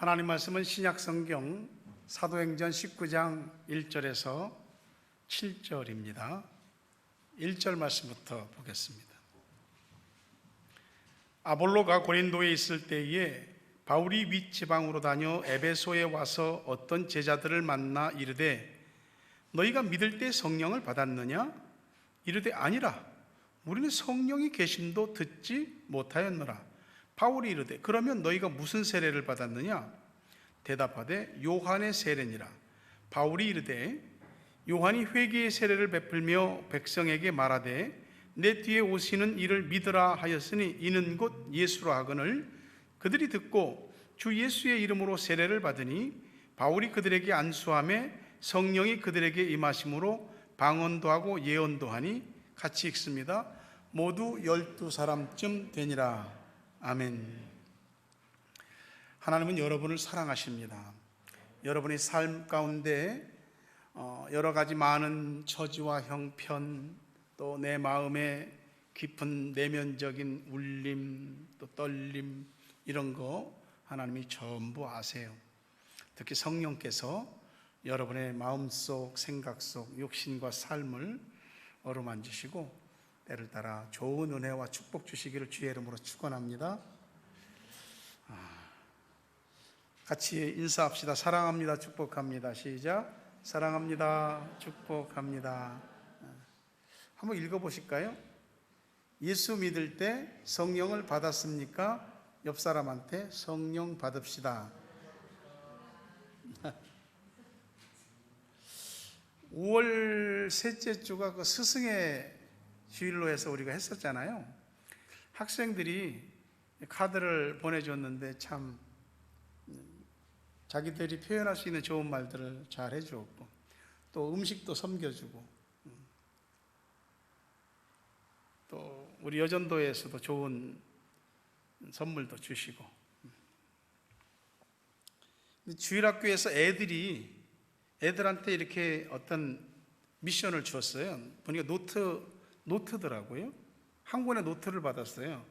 하나님 말씀은 신약성경 사도행전 19장 1절에서 7절입니다. 1절 말씀부터 보겠습니다. 아볼로가 고린도에 있을 때에 바울이 윗지방으로 다녀 에베소에 와서 어떤 제자들을 만나 이르되 너희가 믿을 때 성령을 받았느냐? 이르되 아니라 우리는 성령이 계심도 듣지 못하였노라. 바울이 이르되 그러면 너희가 무슨 세례를 받았느냐? 대답하되 요한의 세례니라. 바울이 이르되 요한이 회개의 세례를 베풀며 백성에게 말하되 내 뒤에 오시는 이를 믿으라 하였으니 이는 곧 예수라 하거늘 그들이 듣고 주 예수의 이름으로 세례를 받으니 바울이 그들에게 안수하매 성령이 그들에게 임하심으로 방언도 하고 예언도 하니 같이 읽습니다. 모두 12사람쯤 되니라. 아멘. 하나님은 여러분을 사랑하십니다. 여러분의 삶 가운데 여러 가지 많은 처지와 형편, 또 내 마음의 깊은 내면적인 울림, 또 떨림, 이런 거 하나님이 전부 아세요. 특히 성령께서 여러분의 마음속, 생각 속, 욕심과 삶을 어루만지시고 때를 따라 좋은 은혜와 축복 주시기를 주의 이름으로 축원합니다. 같이 인사합시다. 사랑합니다. 축복합니다. 시작. 사랑합니다. 축복합니다. 한번 읽어보실까요? 예수 믿을 때 성령을 받았습니까? 옆 사람한테 성령 받읍시다. 5월 셋째 주가 그 스승의 주일로 해서 우리가 했었잖아요. 학생들이 카드를 보내줬는데 참 자기들이 표현할 수 있는 좋은 말들을 잘 해주었고 또 음식도 섬겨주고 또 우리 여전도에서도 좋은 선물도 주시고 주일학교에서 애들한테 이렇게 어떤 미션을 주었어요. 보니까 노트더라고요. 한 권의 노트를 받았어요.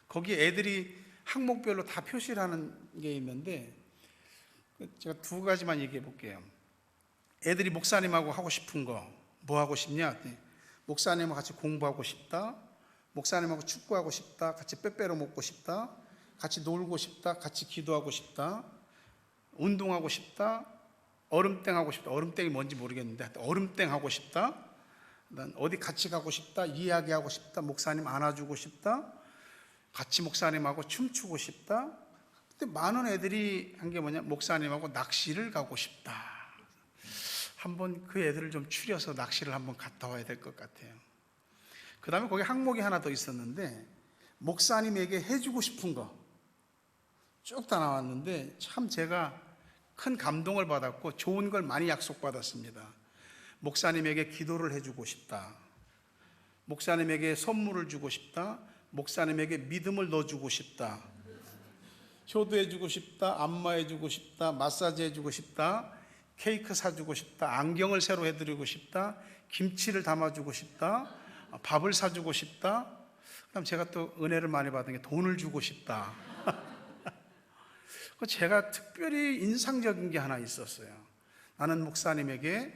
거기에 애들이 항목별로 다 표시를 하는 게 있는데 제가 두 가지만 얘기해 볼게요. 애들이 목사님하고 하고 싶은 거 뭐 하고 싶냐? 목사님하고 같이 공부하고 싶다, 목사님하고 축구하고 싶다, 같이 빼빼로 먹고 싶다, 같이 놀고 싶다, 같이 기도하고 싶다, 운동하고 싶다, 얼음땡 하고 싶다. 얼음땡이 뭔지 모르겠는데 얼음땡 하고 싶다, 어디 같이 가고 싶다, 이야기하고 싶다, 목사님 안아주고 싶다, 같이 목사님하고 춤추고 싶다. 근데 많은 애들이 한 게 뭐냐, 목사님하고 낚시를 가고 싶다. 한번 그 애들을 좀 추려서 낚시를 한번 갔다 와야 될 것 같아요. 그 다음에 거기 항목이 하나 더 있었는데 목사님에게 해주고 싶은 거 쭉 다 나왔는데 참 제가 큰 감동을 받았고 좋은 걸 많이 약속받았습니다. 목사님에게 기도를 해주고 싶다, 목사님에게 선물을 주고 싶다, 목사님에게 믿음을 넣어주고 싶다, 효도해주고 싶다, 안마해주고 싶다, 마사지 해주고 싶다, 케이크 사주고 싶다, 안경을 새로 해드리고 싶다, 김치를 담아주고 싶다, 밥을 사주고 싶다. 그다음 제가 또 은혜를 많이 받은 게 돈을 주고 싶다. 제가 특별히 인상적인 게 하나 있었어요. 나는 목사님에게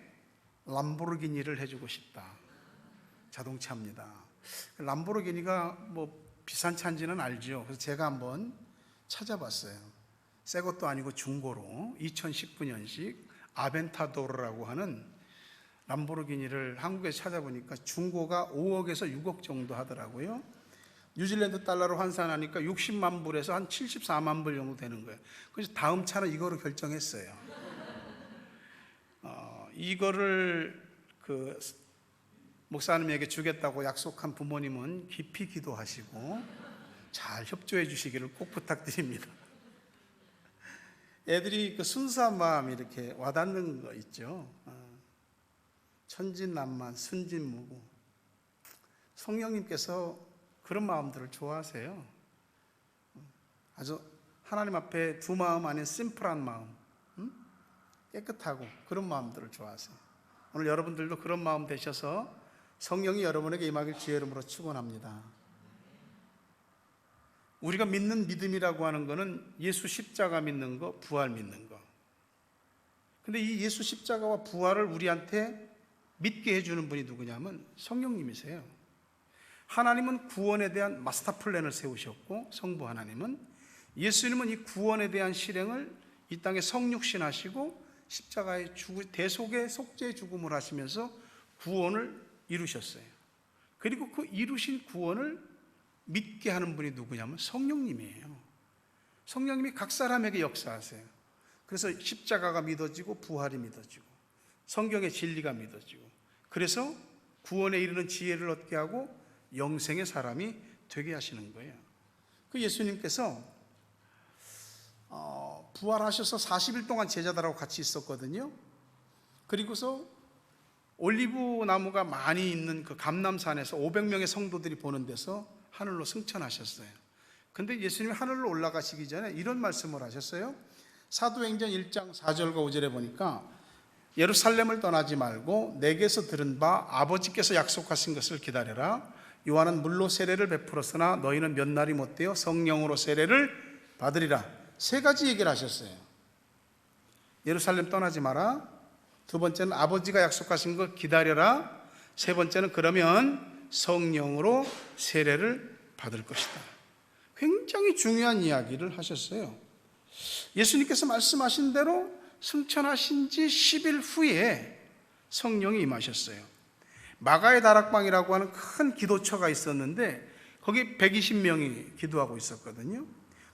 람보르기니를 해주고 싶다. 자동차입니다. 람보르기니가 뭐 비싼 차인지는 알죠. 그래서 제가 한번 찾아봤어요. 새 것도 아니고 중고로 2019년식 아벤타도르라고 하는 람보르기니를 한국에 찾아보니까 중고가 5억에서 6억 정도 하더라고요. 뉴질랜드 달러로 환산하니까 60만 불에서 한 74만 불 정도 되는 거예요. 그래서 다음 차는 이거로 결정했어요. 이거를 그 목사님에게 주겠다고 약속한 부모님은 깊이 기도하시고 잘 협조해 주시기를 꼭 부탁드립니다. 애들이 그 순수한 마음이 이렇게 와닿는 거 있죠. 천진난만, 순진무구. 성령님께서 그런 마음들을 좋아하세요. 아주 하나님 앞에 두 마음 안에 심플한 마음, 깨끗하고 그런 마음들을 좋아하세요. 오늘 여러분들도 그런 마음 되셔서 성령이 여러분에게 임하길 주의 이름으로 축원합니다. 우리가 믿는 믿음이라고 하는 거는 예수 십자가 믿는 거, 부활 믿는 거. 근데 이 예수 십자가와 부활을 우리한테 믿게 해주는 분이 누구냐면 성령님이세요. 하나님은 구원에 대한 마스터 플랜을 세우셨고, 성부 하나님은, 예수님은 이 구원에 대한 실행을 이 땅에 성육신하시고 십자가의 대속의 속죄의 죽음을 하시면서 구원을 이루셨어요. 그리고 그 이루신 구원을 믿게 하는 분이 누구냐면 성령님이에요. 성령님이 각 사람에게 역사하세요. 그래서 십자가가 믿어지고 부활이 믿어지고 성경의 진리가 믿어지고, 그래서 구원에 이르는 지혜를 얻게 하고 영생의 사람이 되게 하시는 거예요. 그 예수님께서 부활하셔서 40일 동안 제자들하고 같이 있었거든요. 그리고서 올리브 나무가 많이 있는 그 감람산에서 500명의 성도들이 보는 데서 하늘로 승천하셨어요. 근데 예수님이 하늘로 올라가시기 전에 이런 말씀을 하셨어요. 사도행전 1장 4절과 5절에 보니까 예루살렘을 떠나지 말고 내게서 들은 바 아버지께서 약속하신 것을 기다려라. 요한은 물로 세례를 베풀었으나 너희는 몇 날이 못되어 성령으로 세례를 받으리라. 세 가지 얘기를 하셨어요. 예루살렘 떠나지 마라. 두 번째는 아버지가 약속하신 것 기다려라. 세 번째는 그러면 성령으로 세례를 받을 것이다. 굉장히 중요한 이야기를 하셨어요. 예수님께서 말씀하신 대로 승천하신 지 10일 후에 성령이 임하셨어요. 마가의 다락방이라고 하는 큰 기도처가 있었는데 거기 120명이 기도하고 있었거든요.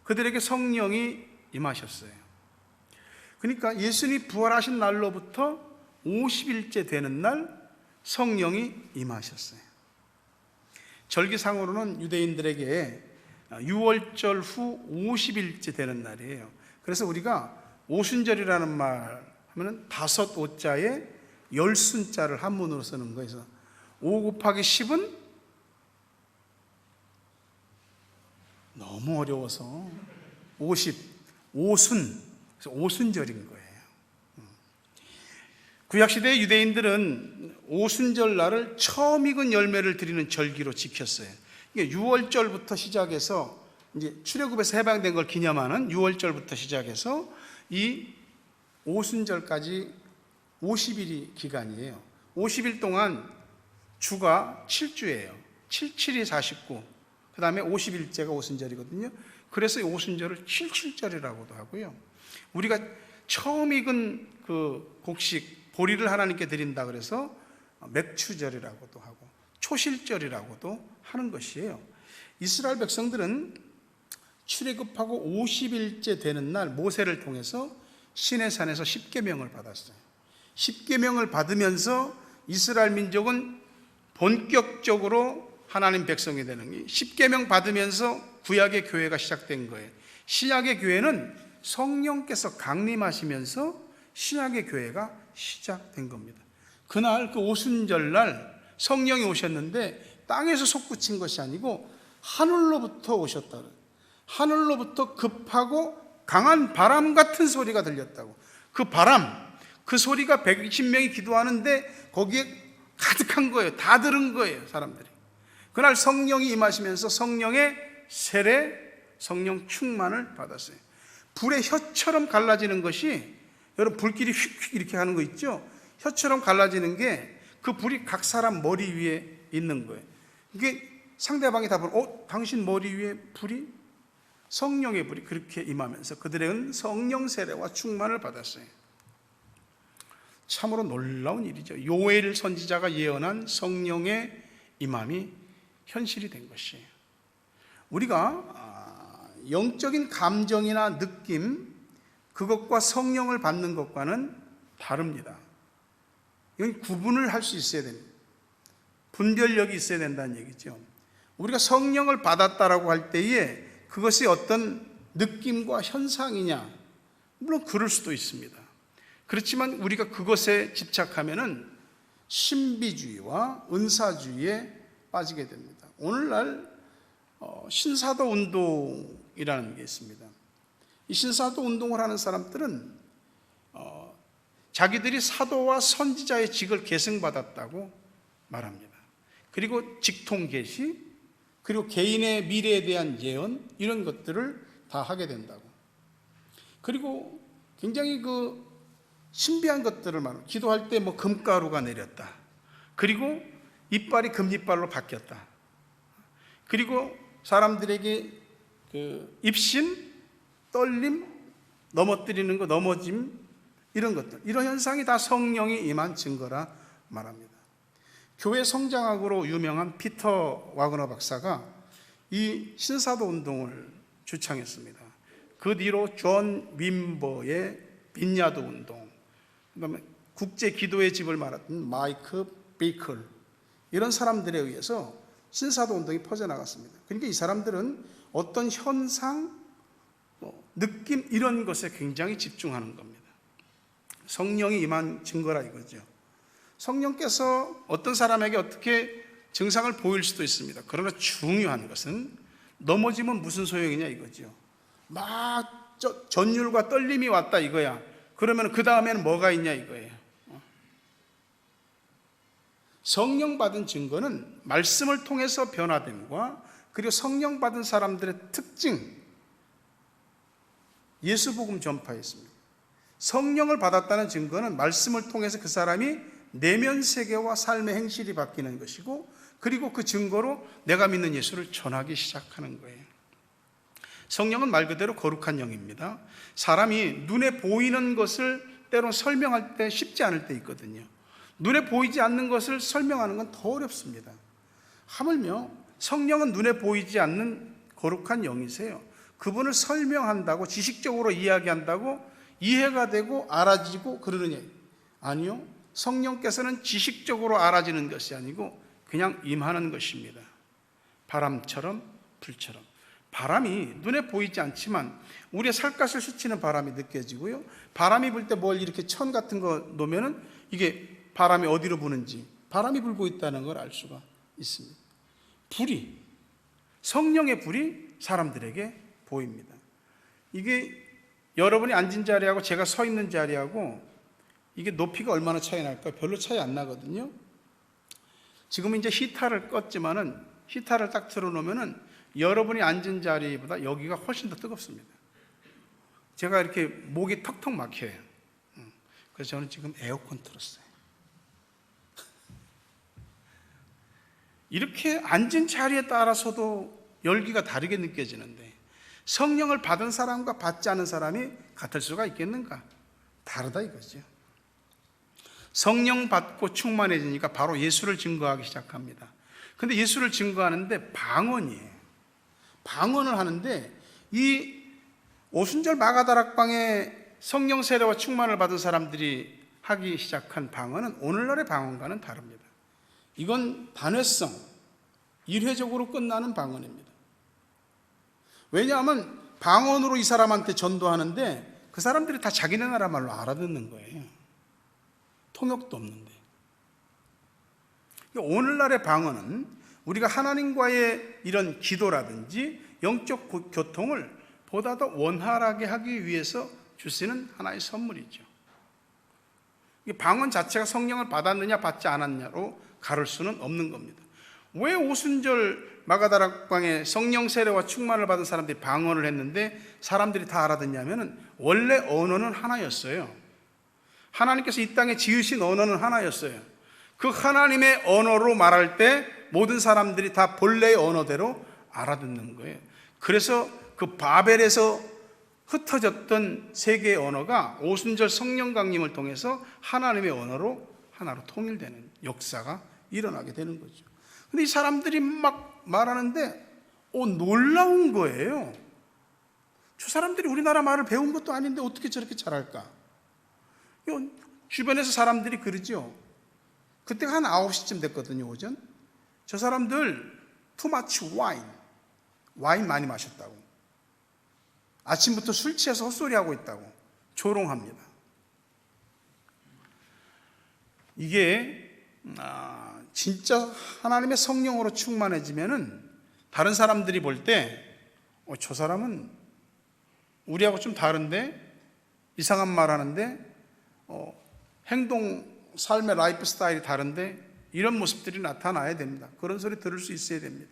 그들에게 성령이 임하셨어요. 그러니까 예수님이 부활하신 날로부터 50일째 되는 날 성령이 임하셨어요. 절기상으로는 유대인들에게 6월절 후 50일째 되는 날이에요. 그래서 우리가 오순절이라는 말 하면은 5오자에 열순자를 한문으로 쓰는 거예요. 그래서 5 곱하기 10은 너무 어려워서 50, 오순, 그래서 오순절인 거예요. 구약시대의 유대인들은 오순절 날을 처음 익은 열매를 드리는 절기로 지켰어요. 6월절부터 시작해서 이제 출애굽에서 해방된 걸 기념하는 6월절부터 시작해서 이 오순절까지 50일이 기간이에요. 50일 동안 주가 7주예요. 7, 7이 49. 그 다음에 50일째가 오순절이거든요. 그래서 이 오순절을 77절이라고도 하고요. 우리가 처음 익은 그 곡식, 보리를 하나님께 드린다 그래서 맥추절이라고도 하고 초실절이라고도 하는 것이에요. 이스라엘 백성들은 출애굽하고 50일째 되는 날 모세를 통해서 시내산에서 십계명을 받았어요. 십계명을 받으면서 이스라엘 민족은 본격적으로 하나님 백성이 되는 게 십계명 받으면서 구약의 교회가 시작된 거예요. 신약의 교회는 성령께서 강림하시면서 신약의 교회가 시작된 겁니다. 그날 그 오순절날 성령이 오셨는데 땅에서 솟구친 것이 아니고 하늘로부터 오셨다. 하늘로부터 급하고 강한 바람 같은 소리가 들렸다고. 그 바람, 그 소리가 120명이 기도하는데 거기에 가득한 거예요. 다 들은 거예요, 사람들이. 그날 성령이 임하시면서 성령의 세례, 성령 충만을 받았어요. 불의 혀처럼 갈라지는 것이, 여러분 불길이 휙휙 이렇게 하는 거 있죠? 혀처럼 갈라지는 게 그 불이 각 사람 머리 위에 있는 거예요. 이게 상대방이 다 보면 당신 머리 위에 불이, 성령의 불이 그렇게 임하면서 그들은 성령 세례와 충만을 받았어요. 참으로 놀라운 일이죠. 요엘 선지자가 예언한 성령의 임함이 현실이 된 것이에요. 우리가 영적인 감정이나 느낌, 그것과 성령을 받는 것과는 다릅니다. 이건 구분을 할 수 있어야 됩니다. 분별력이 있어야 된다는 얘기죠. 우리가 성령을 받았다라고 할 때에 그것이 어떤 느낌과 현상이냐, 물론 그럴 수도 있습니다. 그렇지만 우리가 그것에 집착하면은 신비주의와 은사주의에 빠지게 됩니다. 오늘날 신사도 운동이라는 게 있습니다. 이 신사도 운동을 하는 사람들은 자기들이 사도와 선지자의 직을 계승받았다고 말합니다. 그리고 직통 계시, 그리고 개인의 미래에 대한 예언, 이런 것들을 다 하게 된다고. 그리고 굉장히 신비한 것들을 말하고, 기도할 때 금가루가 내렸다. 그리고 이빨이 금이빨로 바뀌었다. 그리고 사람들에게 입심, 떨림, 넘어뜨리는 거, 넘어짐, 이런 것들, 이런 현상이 다 성령이 임한 증거라 말합니다. 교회 성장학으로 유명한 피터 와그너 박사가 이 신사도 운동을 주창했습니다. 그 뒤로 존 윈버의 빈야드 운동, 그다음에 국제 기도의 집을 말했던 마이크 베이클, 이런 사람들에 의해서 신사도 운동이 퍼져나갔습니다. 그러니까 이 사람들은 어떤 현상, 느낌, 이런 것에 굉장히 집중하는 겁니다. 성령이 임한 증거라 이거죠. 성령께서 어떤 사람에게 어떻게 증상을 보일 수도 있습니다. 그러나 중요한 것은 넘어지면 무슨 소용이냐 이거죠. 막 전율과 떨림이 왔다 이거야. 그러면 그 다음에는 뭐가 있냐 이거예요. 성령 받은 증거는 말씀을 통해서 변화됨과, 그리고 성령 받은 사람들의 특징, 예수복음 전파였습니다. 성령을 받았다는 증거는 말씀을 통해서 그 사람이 내면 세계와 삶의 행실이 바뀌는 것이고, 그리고 그 증거로 내가 믿는 예수를 전하기 시작하는 거예요. 성령은 말 그대로 거룩한 영입니다. 사람이 눈에 보이는 것을 때론 설명할 때 쉽지 않을 때 있거든요. 눈에 보이지 않는 것을 설명하는 건 더 어렵습니다. 하물며 성령은 눈에 보이지 않는 거룩한 영이세요. 그분을 설명한다고, 지식적으로 이야기한다고 이해가 되고 알아지고 그러느냐? 아니요. 성령께서는 지식적으로 알아지는 것이 아니고 그냥 임하는 것입니다. 바람처럼 불처럼. 바람이 눈에 보이지 않지만 우리의 살갗을 스치는 바람이 느껴지고요. 바람이 불 때 뭘 이렇게 천 같은 거 놓으면은 이게 바람이 어디로 부는지, 바람이 불고 있다는 걸 알 수가 있습니다. 불이, 성령의 불이 사람들에게 보입니다. 이게 여러분이 앉은 자리하고 제가 서 있는 자리하고 이게 높이가 얼마나 차이 날까요? 별로 차이 안 나거든요. 지금은 이제 히터를 껐지만은, 히터를 딱 틀어놓으면은 여러분이 앉은 자리보다 여기가 훨씬 더 뜨겁습니다. 제가 이렇게 목이 턱턱 막혀요. 그래서 저는 지금 에어컨 틀었어요. 이렇게 앉은 자리에 따라서도 열기가 다르게 느껴지는데, 성령을 받은 사람과 받지 않은 사람이 같을 수가 있겠는가? 다르다 이거죠. 성령 받고 충만해지니까 바로 예수를 증거하기 시작합니다. 근데 예수를 증거하는데 방언이에요. 방언을 하는데, 이 오순절 마가다락방에 성령 세례와 충만을 받은 사람들이 하기 시작한 방언은 오늘날의 방언과는 다릅니다. 이건 단회성, 일회적으로 끝나는 방언입니다. 왜냐하면 방언으로 이 사람한테 전도하는데 그 사람들이 다 자기네 나라 말로 알아듣는 거예요. 통역도 없는데. 오늘날의 방언은 우리가 하나님과의 이런 기도라든지 영적 교통을 보다 더 원활하게 하기 위해서 주시는 하나의 선물이죠. 방언 자체가 성령을 받았느냐 받지 않았냐로 가를 수는 없는 겁니다. 왜 오순절 마가다락방에 성령 세례와 충만을 받은 사람들이 방언을 했는데 사람들이 다 알아듣냐면, 원래 언어는 하나였어요. 하나님께서 이 땅에 지으신 언어는 하나였어요. 그 하나님의 언어로 말할 때 모든 사람들이 다 본래의 언어대로 알아듣는 거예요. 그래서 그 바벨에서 흩어졌던 세계의 언어가 오순절 성령 강림을 통해서 하나님의 언어로 하나로 통일되는 역사가 일어나게 되는 거죠. 근데 이 사람들이 막 말하는데 놀라운 거예요. 저 사람들이 우리나라 말을 배운 것도 아닌데 어떻게 저렇게 잘할까? 주변에서 사람들이 그러죠. 그때가 한 9시쯤 됐거든요, 오전. 저 사람들 too much wine, 와인 많이 마셨다고, 아침부터 술 취해서 헛소리하고 있다고 조롱합니다. 이게 진짜 하나님의 성령으로 충만해지면은 다른 사람들이 볼 때 저 사람은 우리하고 좀 다른데, 이상한 말 하는데, 행동, 삶의 라이프 스타일이 다른데, 이런 모습들이 나타나야 됩니다. 그런 소리 들을 수 있어야 됩니다.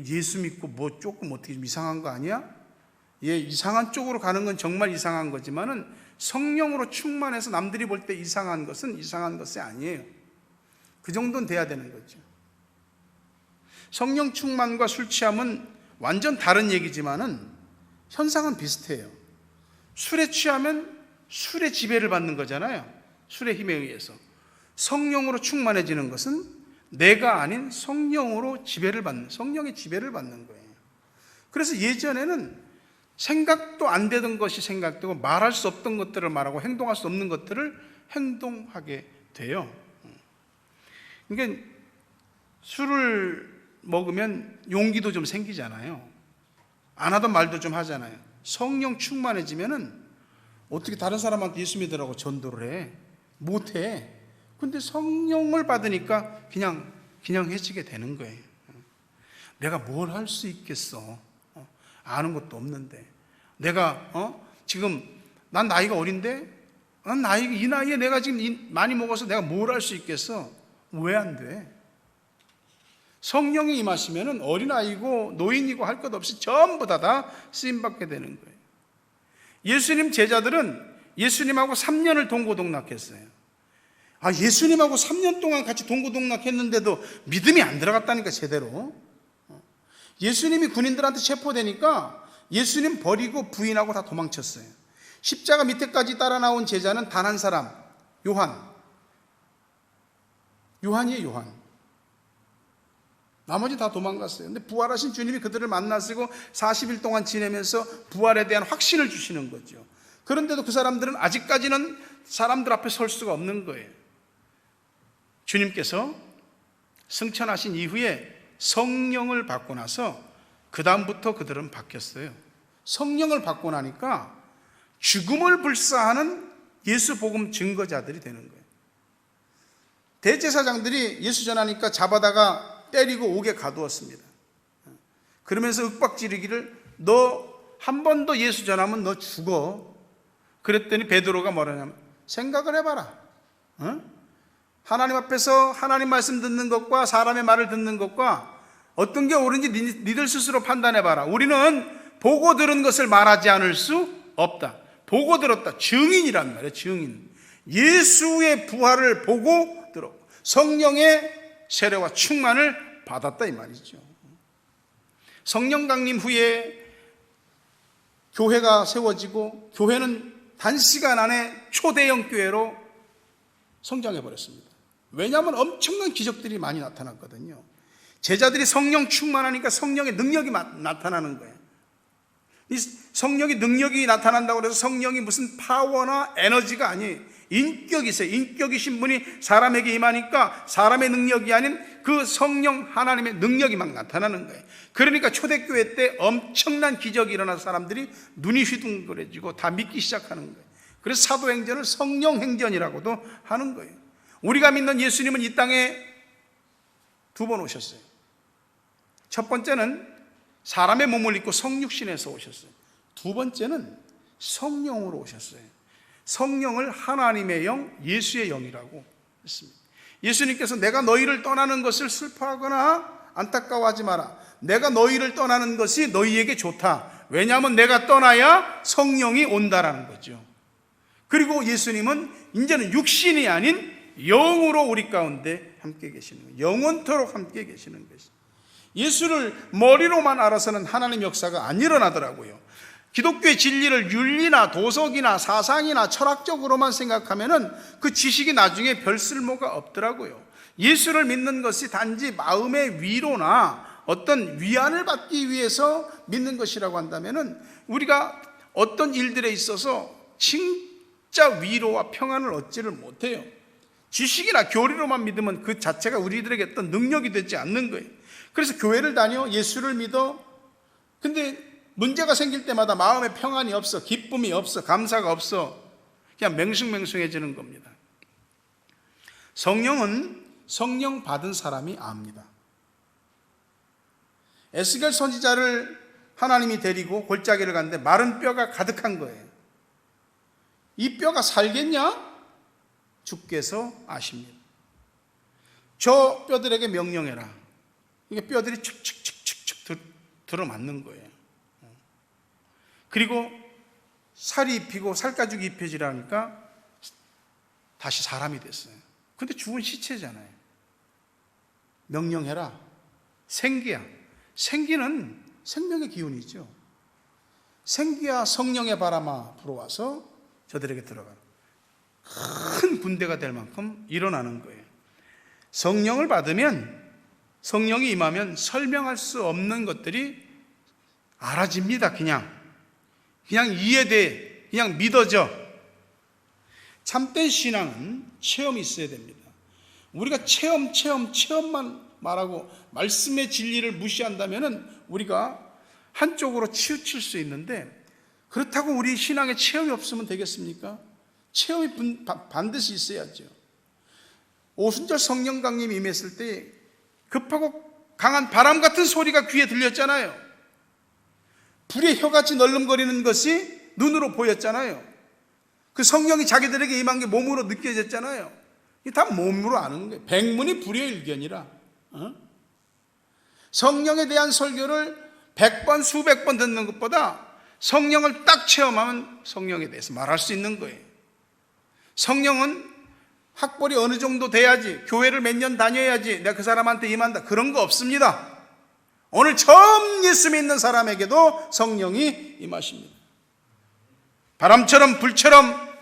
예수 믿고 뭐 조금 어떻게 좀 이상한 거 아니야? 예, 이상한 쪽으로 가는 건 정말 이상한 거지만은 성령으로 충만해서 남들이 볼 때 이상한 것은 이상한 것이 아니에요. 그 정도는 돼야 되는 거죠. 성령 충만과 술 취함은 완전 다른 얘기지만은 현상은 비슷해요. 술에 취하면 술의 지배를 받는 거잖아요. 술의 힘에 의해서. 성령으로 충만해지는 것은 내가 아닌 성령으로 지배를 받는, 성령의 지배를 받는 거예요. 그래서 예전에는 생각도 안 되던 것이 생각되고 말할 수 없던 것들을 말하고 행동할 수 없는 것들을 행동하게 돼요. 그러니까 술을 먹으면 용기도 좀 생기잖아요. 안 하던 말도 좀 하잖아요. 성령 충만해지면은 어떻게 다른 사람한테 예수 믿으라고 전도를 해? 못해. 근데 성령을 받으니까 그냥 해지게 되는 거예요. 내가 뭘 할 수 있겠어? 아는 것도 없는데. 내가 지금 난 나이가 어린데, 이 나이에 내가 지금 많이 먹어서 내가 뭘 할 수 있겠어? 왜 안 돼? 성령이 임하시면은 어린아이고 노인이고 할 것 없이 전부 다 쓰임 받게 되는 거예요. 예수님 제자들은 예수님하고 3년을 동고동락했어요. 예수님하고 3년 동안 같이 동고동락했는데도 믿음이 안 들어갔다니까, 제대로. 예수님이 군인들한테 체포되니까 예수님 버리고 부인하고 다 도망쳤어요. 십자가 밑에까지 따라 나온 제자는 단 한 사람, 요한이에요, 요한. 나머지 다 도망갔어요. 근데 부활하신 주님이 그들을 만나시고 40일 동안 지내면서 부활에 대한 확신을 주시는 거죠. 그런데도 그 사람들은 아직까지는 사람들 앞에 설 수가 없는 거예요. 주님께서 승천하신 이후에 성령을 받고 나서 그 다음부터 그들은 바뀌었어요. 성령을 받고 나니까 죽음을 불사하는 예수 복음 증거자들이 되는 거예요. 대제사장들이 예수 전하니까 잡아다가 때리고 옥에 가두었습니다. 그러면서 윽박지르기를 너 한 번 더 예수 전하면 너 죽어. 그랬더니 베드로가 뭐라냐면 생각을 해봐라. 하나님 앞에서 하나님 말씀 듣는 것과 사람의 말을 듣는 것과 어떤 게 옳은지 니들 스스로 판단해봐라. 우리는 보고 들은 것을 말하지 않을 수 없다. 보고 들었다. 증인이란 말이에요. 증인. 예수의 부활을 보고 들었고 성령의 세례와 충만을 받았다 이 말이죠. 성령 강림 후에 교회가 세워지고 교회는 단시간 안에 초대형 교회로 성장해 버렸습니다. 왜냐하면 엄청난 기적들이 많이 나타났거든요. 제자들이 성령 충만하니까 성령의 능력이 나타나는 거예요. 이 성령의 능력이 나타난다고 해서 성령이 무슨 파워나 에너지가 아니에요. 인격이세요. 인격이신 분이 사람에게 임하니까 사람의 능력이 아닌 그 성령 하나님의 능력이 막 나타나는 거예요. 그러니까 초대교회 때 엄청난 기적이 일어난 사람들이 눈이 휘둥그레지고 다 믿기 시작하는 거예요. 그래서 사도행전을 성령행전이라고도 하는 거예요. 우리가 믿는 예수님은 이 땅에 두 번 오셨어요. 첫 번째는 사람의 몸을 입고 성육신에서 오셨어요. 두 번째는 성령으로 오셨어요. 성령을 하나님의 영, 예수의 영이라고 했습니다. 예수님께서 내가 너희를 떠나는 것을 슬퍼하거나 안타까워하지 마라. 내가 너희를 떠나는 것이 너희에게 좋다. 왜냐하면 내가 떠나야 성령이 온다라는 거죠. 그리고 예수님은 이제는 육신이 아닌 영으로 우리 가운데 함께 계시는 거예요. 영원토록 함께 계시는 것이. 예수를 머리로만 알아서는 하나님 역사가 안 일어나더라고요. 기독교의 진리를 윤리나 도덕이나 사상이나 철학적으로만 생각하면은 그 지식이 나중에 별 쓸모가 없더라고요. 예수를 믿는 것이 단지 마음의 위로나 어떤 위안을 받기 위해서 믿는 것이라고 한다면은 우리가 어떤 일들에 있어서 진짜 위로와 평안을 얻지를 못해요. 지식이나 교리로만 믿으면 그 자체가 우리들에게 어떤 능력이 되지 않는 거예요. 그래서 교회를 다녀 예수를 믿어. 근데 문제가 생길 때마다 마음에 평안이 없어, 기쁨이 없어, 감사가 없어. 그냥 맹숭맹숭해지는 겁니다. 성령은 성령 받은 사람이 압니다. 에스겔 선지자를 하나님이 데리고 골짜기를 갔는데 마른 뼈가 가득한 거예요. 이 뼈가 살겠냐? 주께서 아십니다. 저 뼈들에게 명령해라. 이게 뼈들이 축축축축축 들어맞는 거예요. 그리고 살이 입히고 살가죽이 입혀지라니까 다시 사람이 됐어요. 근데 죽은 시체잖아요. 명령해라. 생기야. 생기는 생명의 기운이죠. 생기야 성령의 바람아 불어와서 저들에게 들어가는 큰 군대가 될 만큼 일어나는 거예요. 성령을 받으면, 성령이 임하면 설명할 수 없는 것들이 알아집니다. 그냥 이해돼, 그냥 믿어져. 참된 신앙은 체험이 있어야 됩니다. 우리가 체험만 말하고 말씀의 진리를 무시한다면 우리가 한쪽으로 치우칠 수 있는데, 그렇다고 우리 신앙에 체험이 없으면 되겠습니까? 체험이 반드시 있어야죠. 오순절 성령 강림이 임했을 때 급하고 강한 바람 같은 소리가 귀에 들렸잖아요. 불의 혀같이 널름거리는 것이 눈으로 보였잖아요. 그 성령이 자기들에게 임한 게 몸으로 느껴졌잖아요. 이게 다 몸으로 아는 거예요. 백문이 불여일견이라. 성령에 대한 설교를 100번 수백 번 듣는 것보다 성령을 딱 체험하면 성령에 대해서 말할 수 있는 거예요. 성령은 학벌이 어느 정도 돼야지, 교회를 몇 년 다녀야지 내가 그 사람한테 임한다, 그런 거 없습니다. 오늘 처음 예수 믿는 사람에게도 성령이 임하십니다. 바람처럼 불처럼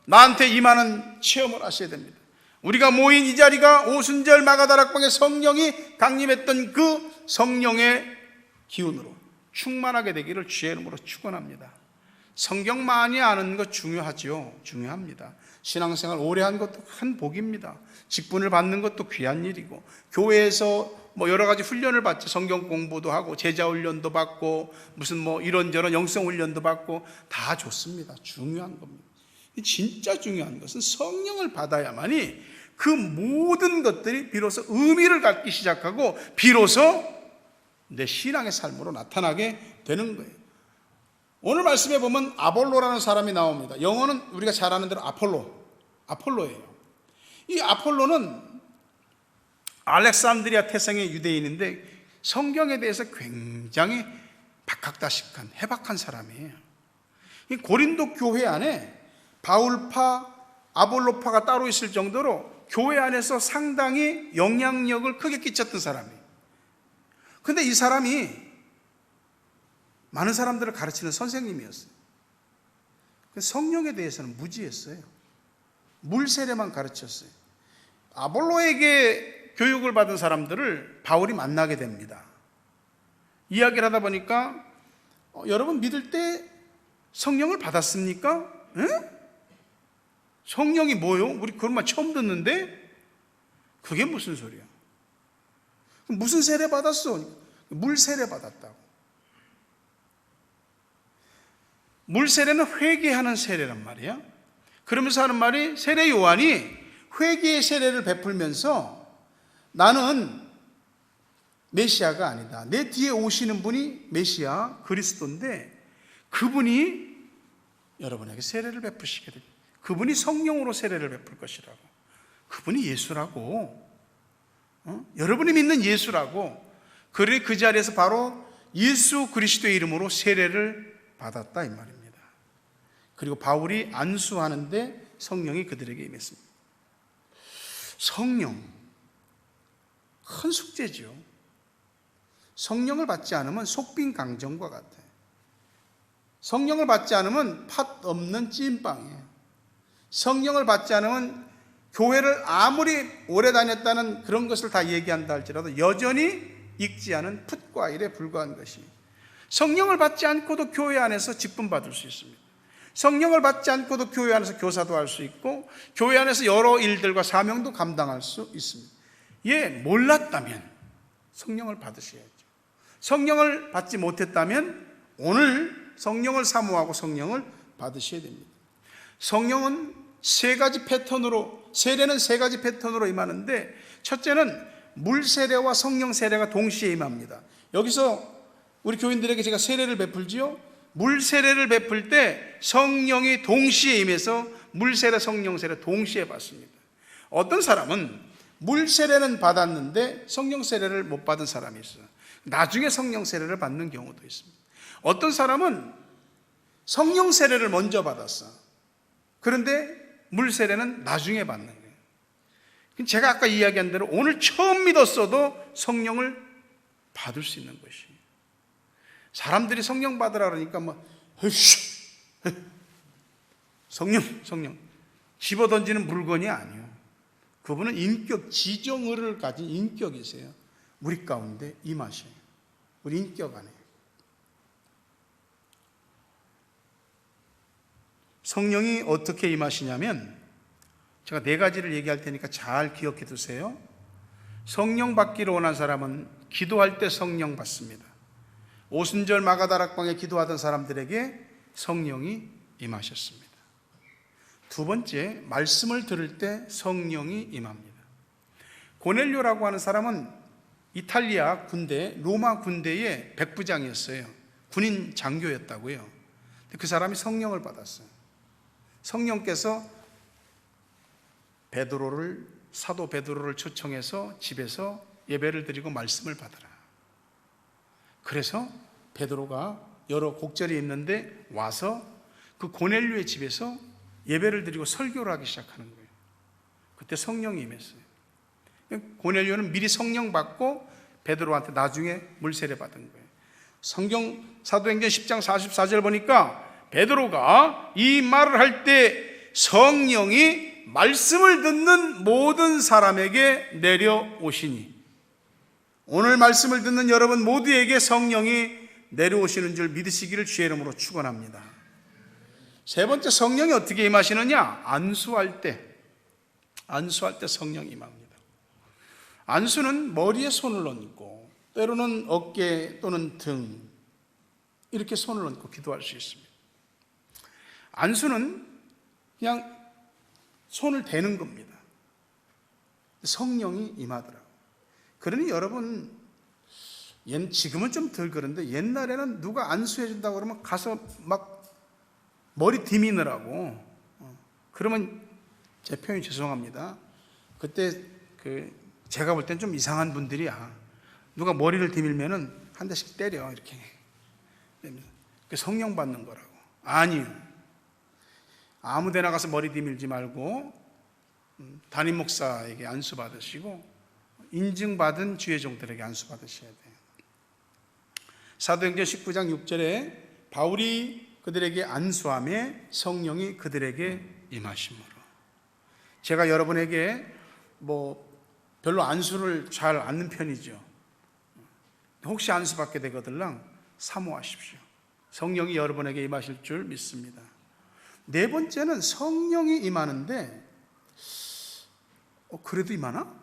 나한테 임하는 체험을 하셔야 됩니다. 우리가 모인 이 자리가 오순절 마가다락방에 성령이 강림했던 그 성령의 기운으로 충만하게 되기를 주의 이름으로 축원합니다. 성경 많이 아는 것 중요하죠. 중요합니다. 신앙생활 오래 한 것도 큰 복입니다. 직분을 받는 것도 귀한 일이고, 교회에서 여러 가지 훈련을 받죠. 성경 공부도 하고 제자 훈련도 받고 무슨 이런저런 영성 훈련도 받고 다 좋습니다. 중요한 겁니다. 진짜 중요한 것은 성령을 받아야만이 그 모든 것들이 비로소 의미를 갖기 시작하고 비로소 내 신앙의 삶으로 나타나게 되는 거예요. 오늘 말씀에 보면 아볼로라는 사람이 나옵니다. 영어는 우리가 잘 아는 대로 아폴로예요. 이 아폴로는 알렉산드리아 태생의 유대인인데 성경에 대해서 굉장히 박학다식한 해박한 사람이에요. 이 고린도 교회 안에 바울파, 아볼로파가 따로 있을 정도로 교회 안에서 상당히 영향력을 크게 끼쳤던 사람이에요. 근데 이 사람이 많은 사람들을 가르치는 선생님이었어요. 성령에 대해서는 무지했어요. 물 세례만 가르쳤어요. 아볼로에게 교육을 받은 사람들을 바울이 만나게 됩니다. 이야기를 하다 보니까 여러분 믿을 때 성령을 받았습니까? 에? 성령이 뭐요? 우리 그런 말 처음 듣는데? 그게 무슨 소리야? 무슨 세례 받았어? 물 세례 받았다고. 물 세례는 회개하는 세례란 말이야. 그러면서 하는 말이, 세례 요한이 회개의 세례를 베풀면서 나는 메시아가 아니다, 내 뒤에 오시는 분이 메시아 그리스도인데 그분이 여러분에게 세례를 베푸시게 됩니다. 그분이 성령으로 세례를 베풀 것이라고. 그분이 예수라고. 여러분이 믿는 예수라고. 그래 그 자리에서 바로 예수 그리스도의 이름으로 세례를 받았다 이 말입니다. 그리고 바울이 안수하는데 성령이 그들에게 임했습니다. 성령, 큰 숙제죠. 성령을 받지 않으면 속빈 강정과 같아요. 성령을 받지 않으면 팥 없는 찐빵이에요. 성령을 받지 않으면 교회를 아무리 오래 다녔다는 그런 것을 다 얘기한다 할지라도 여전히 익지 않은 풋과일에 불과한 것이. 성령을 받지 않고도 교회 안에서 직분 받을 수 있습니다. 성령을 받지 않고도 교회 안에서 교사도 할 수 있고 교회 안에서 여러 일들과 사명도 감당할 수 있습니다. 몰랐다면 성령을 받으셔야죠. 성령을 받지 못했다면 오늘 성령을 사모하고 성령을 받으셔야 됩니다. 성령은 세 가지 패턴으로, 세례는 세 가지 패턴으로 임하는데, 첫째는 물 세례와 성령 세례가 동시에 임합니다. 여기서 우리 교인들에게 제가 세례를 베풀지요. 물 세례를 베풀 때 성령이 동시에 임해서 물 세례, 성령 세례 동시에 받습니다. 어떤 사람은 물 세례는 받았는데 성령 세례를 못 받은 사람이 있어요. 나중에 성령 세례를 받는 경우도 있습니다. 어떤 사람은 성령 세례를 먼저 받았어. 그런데 물 세례는 나중에 받는 거예요. 제가 아까 이야기한 대로 오늘 처음 믿었어도 성령을 받을 수 있는 것이에요. 사람들이 성령 받으라 그러니까 성령 집어던지는 물건이 아니에요. 그분은 인격, 지정의를 가진 인격이세요. 우리 가운데 임하셔요. 우리 인격 안에. 성령이 어떻게 임하시냐면, 제가 4가지를 얘기할 테니까 잘 기억해 두세요. 성령 받기를 원한 사람은 기도할 때 성령 받습니다. 오순절 마가다락방에 기도하던 사람들에게 성령이 임하셨습니다. 2번째, 말씀을 들을 때 성령이 임합니다. 고넬료라고 하는 사람은 이탈리아 군대, 로마 군대의 백부장이었어요. 군인 장교였다고요. 그 사람이 성령을 받았어요. 성령께서 사도 베드로를 초청해서 집에서 예배를 드리고 말씀을 받으라. 그래서 베드로가 여러 곡절이 있는데 와서 그 고넬료의 집에서 예배를 드리고 설교를 하기 시작하는 거예요. 그때 성령이 임했어요. 고넬료는 미리 성령 받고 베드로한테 나중에 물세례 받은 거예요. 성경 사도행전 10장 44절 보니까 베드로가 이 말을 할 때 성령이 말씀을 듣는 모든 사람에게 내려오시니, 오늘 말씀을 듣는 여러분 모두에게 성령이 내려오시는 줄 믿으시기를 주의 이름으로 축원합니다. 3번째, 성령이 어떻게 임하시느냐? 안수할 때 성령이 임합니다. 안수는 머리에 손을 얹고 때로는 어깨 또는 등 이렇게 손을 얹고 기도할 수 있습니다. 안수는 그냥 손을 대는 겁니다. 성령이 임하더라고요. 그러니 여러분, 지금은 좀 덜 그런데 옛날에는 누가 안수해 준다고 그러면 가서 막 머리 디미느라고, 그러면 제 표현이 죄송합니다. 그때 제가 볼 땐 좀 이상한 분들이야. 누가 머리를 디밀면은 한 대씩 때려, 이렇게. 성령 받는 거라고. 아니요. 아무 데나 가서 머리 디밀지 말고 담임 목사에게 안수 받으시고 인증받은 주의 종들에게 안수 받으셔야 돼요. 사도행전 19장 6절에 바울이 그들에게 안수함에 성령이 그들에게 임하심으로. 제가 여러분에게 별로 안수를 잘 않는 편이죠. 혹시 안수 받게 되거들랑 사모하십시오. 성령이 여러분에게 임하실 줄 믿습니다. 4번째는 성령이 임하는데 그래도 임하나?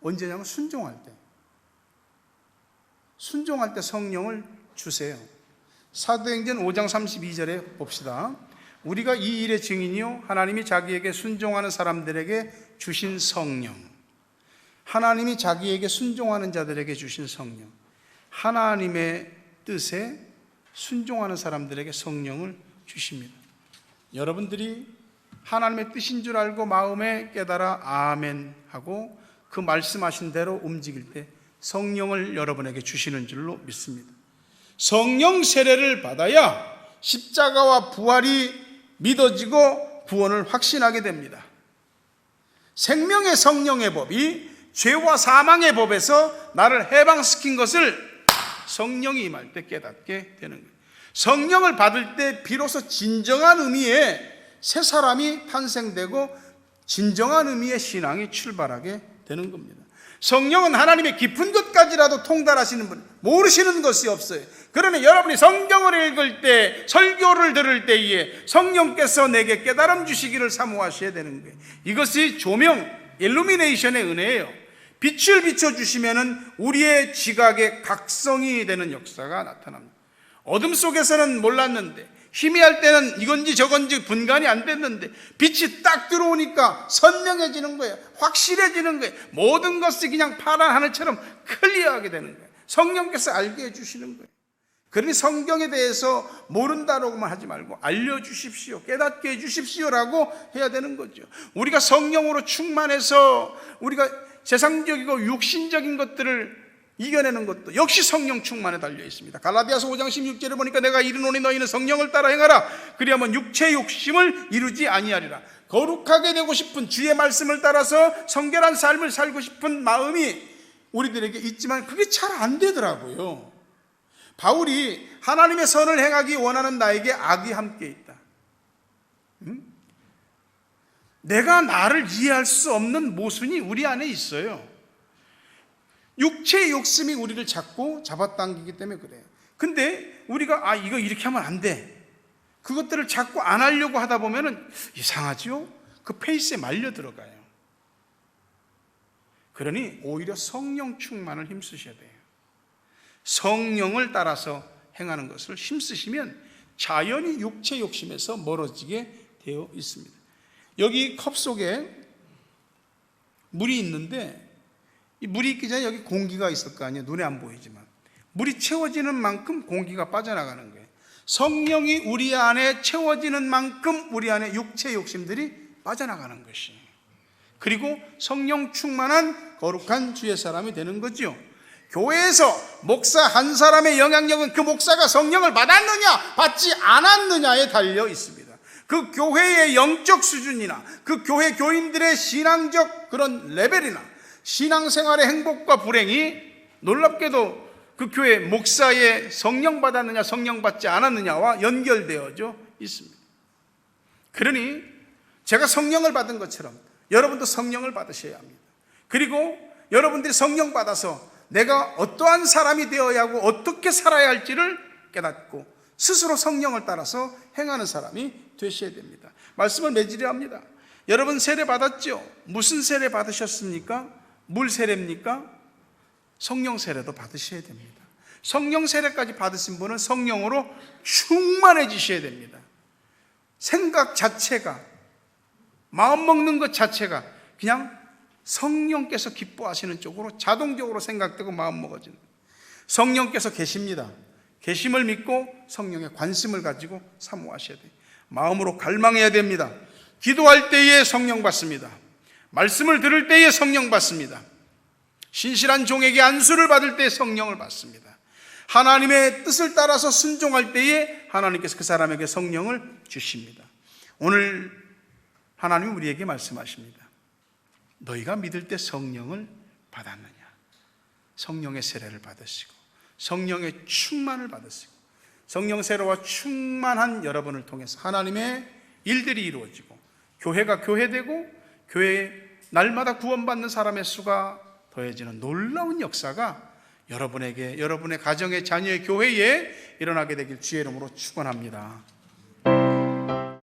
언제냐면 순종할 때 성령을 주세요. 사도행전 5장 32절에 봅시다. 우리가 이 일의 증인이요 하나님이 자기에게 순종하는 사람들에게 주신 성령. 하나님이 자기에게 순종하는 자들에게 주신 성령. 하나님의 뜻에 순종하는 사람들에게 성령을 주십니다. 여러분들이 하나님의 뜻인 줄 알고 마음에 깨달아 아멘 하고 그 말씀하신 대로 움직일 때 성령을 여러분에게 주시는 줄로 믿습니다. 성령 세례를 받아야 십자가와 부활이 믿어지고 구원을 확신하게 됩니다. 생명의 성령의 법이 죄와 사망의 법에서 나를 해방시킨 것을 성령이 임할 때 깨닫게 되는 거예요. 성령을 받을 때 비로소 진정한 의미의 새 사람이 탄생되고 진정한 의미의 신앙이 출발하게 되는 겁니다. 성령은 하나님의 깊은 것까지라도 통달하시는 분, 모르시는 것이 없어요. 그러나 여러분이 성경을 읽을 때, 설교를 들을 때에 성령께서 내게 깨달음 주시기를 사모하셔야 되는 거예요. 이것이 조명, 일루미네이션의 은혜예요. 빛을 비춰주시면 우리의 지각의 각성이 되는 역사가 나타납니다. 어둠 속에서는 몰랐는데, 희미할 때는 이건지 저건지 분간이 안 됐는데 빛이 딱 들어오니까 선명해지는 거예요. 확실해지는 거예요. 모든 것이 그냥 파란 하늘처럼 클리어하게 되는 거예요. 성령께서 알게 해주시는 거예요. 그러니 성경에 대해서 모른다라고만 하지 말고 알려주십시오, 깨닫게 해주십시오라고 해야 되는 거죠. 우리가 성령으로 충만해서 우리가 세상적이고 육신적인 것들을 이겨내는 것도 역시 성령 충만에 달려 있습니다. 갈라디아서 5장 16절을 보니까 내가 이르노니 너희는 성령을 따라 행하라. 그리하면 육체의 욕심을 이루지 아니하리라. 거룩하게 되고 싶은 주의 말씀을 따라서 성결한 삶을 살고 싶은 마음이 우리들에게 있지만 그게 잘 안 되더라고요. 바울이 하나님의 선을 행하기 원하는 나에게 악이 함께 있다. 내가 나를 이해할 수 없는 모순이 우리 안에 있어요. 육체의 욕심이 우리를 자꾸 잡아당기기 때문에 그래요. 근데 우리가 이거 이렇게 하면 안 돼, 그것들을 자꾸 안 하려고 하다 보면은 이상하죠? 그 페이스에 말려 들어가요. 그러니 오히려 성령 충만을 힘쓰셔야 돼요. 성령을 따라서 행하는 것을 힘쓰시면 자연히 육체 욕심에서 멀어지게 되어 있습니다. 여기 컵 속에 물이 있는데 이 물이 있기 전에 여기 공기가 있을 거 아니에요. 눈에 안 보이지만 물이 채워지는 만큼 공기가 빠져나가는 거예요. 성령이 우리 안에 채워지는 만큼 우리 안에 육체 욕심들이 빠져나가는 것이, 그리고 성령 충만한 거룩한 주의 사람이 되는 거죠. 교회에서 목사 한 사람의 영향력은 그 목사가 성령을 받았느냐 받지 않았느냐에 달려 있습니다. 그 교회의 영적 수준이나 그 교회 교인들의 신앙적 그런 레벨이나 신앙생활의 행복과 불행이 놀랍게도 그 교회 목사의 성령 받았느냐 성령 받지 않았느냐와 연결되어져 있습니다. 그러니 제가 성령을 받은 것처럼 여러분도 성령을 받으셔야 합니다. 그리고 여러분들이 성령 받아서 내가 어떠한 사람이 되어야 하고 어떻게 살아야 할지를 깨닫고 스스로 성령을 따라서 행하는 사람이 되셔야 됩니다. 말씀을 맺으려 합니다. 여러분 세례 받았죠? 무슨 세례 받으셨습니까? 물 세례입니까? 성령 세례도 받으셔야 됩니다. 성령 세례까지 받으신 분은 성령으로 충만해지셔야 됩니다. 생각 자체가, 마음 먹는 것 자체가 그냥 성령께서 기뻐하시는 쪽으로 자동적으로 생각되고 마음 먹어지는, 성령께서 계십니다. 계심을 믿고 성령의 관심을 가지고 사모하셔야 돼요. 마음으로 갈망해야 됩니다. 기도할 때에 성령 받습니다. 말씀을 들을 때에 성령 받습니다. 신실한 종에게 안수를 받을 때에 성령을 받습니다. 하나님의 뜻을 따라서 순종할 때에 하나님께서 그 사람에게 성령을 주십니다. 오늘 하나님은 우리에게 말씀하십니다. 너희가 믿을 때 성령을 받았느냐? 성령의 세례를 받으시고 성령의 충만을 받으시고 성령 세례와 충만한 여러분을 통해서 하나님의 일들이 이루어지고 교회가 교회되고 교회에 날마다 구원받는 사람의 수가 더해지는 놀라운 역사가 여러분에게, 여러분의 가정의 자녀의 교회에 일어나게 되길 주의 이름으로 축원합니다.